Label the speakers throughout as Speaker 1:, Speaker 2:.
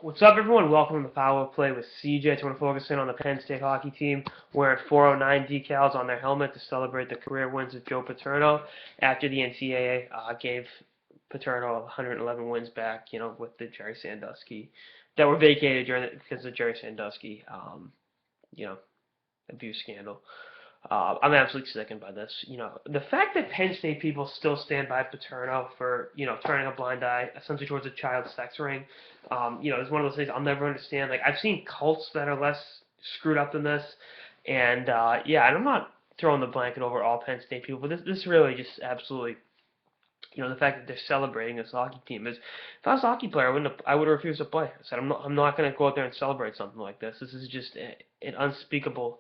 Speaker 1: What's up, everyone? Welcome to the Power Play with CJ. So I want to focus in on the Penn State hockey team wearing 409 decals on their helmet to celebrate the career wins of Joe Paterno after the NCAA gave Paterno 111 wins back, with the Jerry Sandusky that were vacated because of the Jerry Sandusky, you know, abuse scandal. I'm absolutely sickened by this. The fact that Penn State people still stand by Paterno for, turning a blind eye essentially towards a child sex ring, is one of those things I'll never understand. Like, I've seen cults that are less screwed up than this, and and I'm not throwing the blanket over all Penn State people, but this really just absolutely, the fact that they're celebrating this hockey team is. If I was a hockey player, I would have refused to play. I said, I'm not going to go out there and celebrate something like this. This is just an unspeakable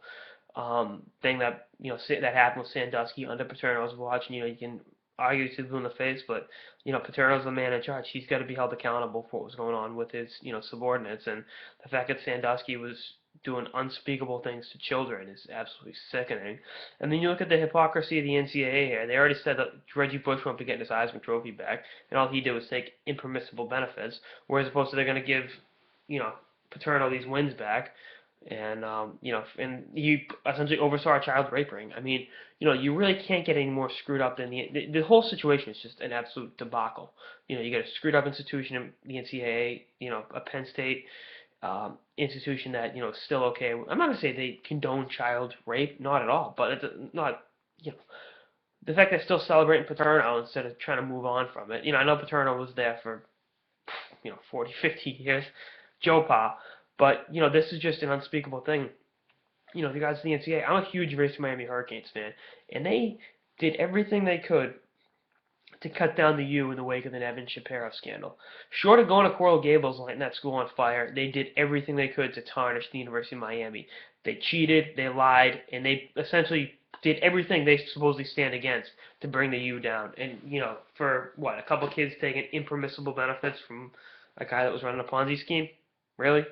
Speaker 1: thing that that happened with Sandusky under Paterno. I was watching. You can argue to blue in the face, but Paterno's the man in charge. He's got to be held accountable for what was going on with his subordinates, and the fact that Sandusky was doing unspeakable things to children is absolutely sickening. And then you look at the hypocrisy of the NCAA here. They already said that Reggie Bush won't be getting his Heisman Trophy back, and all he did was take impermissible benefits, whereas opposed to they're going to give Paterno these wins back. And and he essentially oversaw a child rape ring. I mean, you really can't get any more screwed up than the whole situation is just an absolute debacle. You got a screwed up institution in the NCAA, a Penn State institution that is still okay. I'm not gonna say they condone child rape, not at all, but it's not the fact they're still celebrating Paterno instead of trying to move on from it. I know Paterno was there for 40, 50 years, Joe Pa. But, this is just an unspeakable thing. The guys in the NCAA, I'm a huge Race Miami Hurricanes fan, and they did everything they could to cut down the U in the wake of the Evan Shapiro scandal. Short of going to Coral Gables and lighting that school on fire, they did everything they could to tarnish the University of Miami. They cheated, they lied, and they essentially did everything they supposedly stand against to bring the U down. And, for, a couple kids taking impermissible benefits from a guy that was running a Ponzi scheme? Really?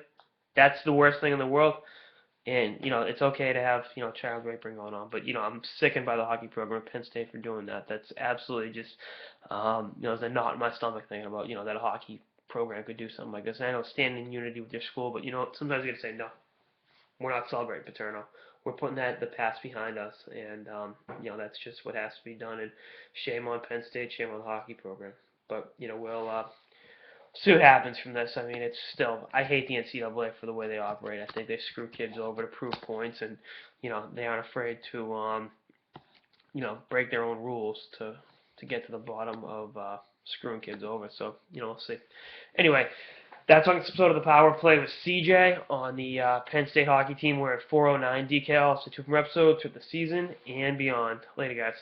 Speaker 1: That's the worst thing in the world, and it's okay to have child raping going on, but I'm sickened by the hockey program at Penn State for doing that. That's absolutely just there's a knot in my stomach thinking about that a hockey program could do something like this. And I know stand in unity with your school, but sometimes you got to say no. We're not celebrating Paterno. We're putting the past behind us, and that's just what has to be done. And shame on Penn State, shame on the hockey program. But we'll see what happens from this. I mean, it's still, I hate the NCAA for the way they operate. I think they screw kids over to prove points, and they aren't afraid to break their own rules to get to the bottom of screwing kids over. So we'll see. Anyway, that's on this episode of the Power Play with CJ on the Penn State hockey team. We're at 409 decals, so 2 from episode to the season and beyond. Later, guys.